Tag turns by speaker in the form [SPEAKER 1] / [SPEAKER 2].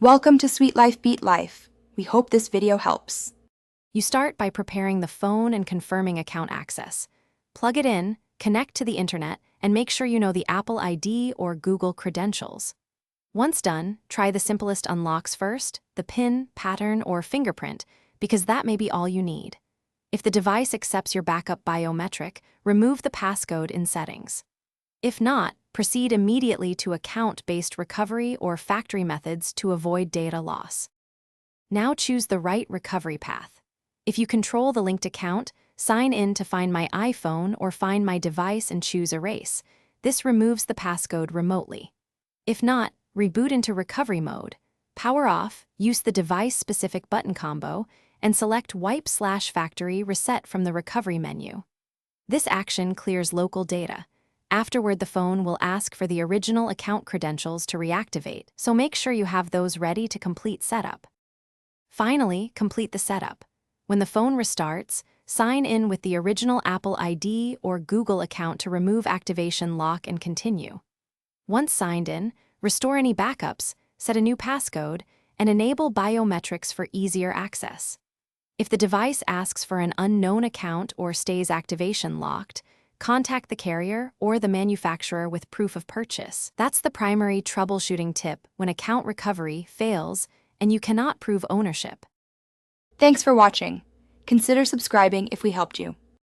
[SPEAKER 1] Welcome to Sweet Life Beat Life. We hope this video helps.
[SPEAKER 2] You start by preparing the phone and confirming account access. Plug it in, connect to the internet, and make sure you know the Apple ID or Google credentials. Once done, try the simplest unlocks first, the PIN, pattern, or fingerprint, because that may be all you need. If the device accepts your backup biometric, remove the passcode in settings. If not, proceed immediately to account-based recovery or factory methods to avoid data loss. Now choose the right recovery path. If you control the linked account, sign in to Find My iPhone or Find My Device and choose Erase. This removes the passcode remotely. If not, reboot into recovery mode. Power off, use the device-specific button combo, and select Wipe/Factory Reset from the recovery menu. This action clears local data. Afterward, the phone will ask for the original account credentials to reactivate, so make sure you have those ready to complete setup. Finally, complete the setup. When the phone restarts, sign in with the original Apple ID or Google account to remove activation lock and continue. Once signed in, restore any backups, set a new passcode, and enable biometrics for easier access. If the device asks for an unknown account or stays activation locked, contact the carrier or the manufacturer with proof of purchase. That's the primary troubleshooting tip when account recovery fails and you cannot prove ownership.
[SPEAKER 1] Thanks for watching. Consider subscribing if we helped you.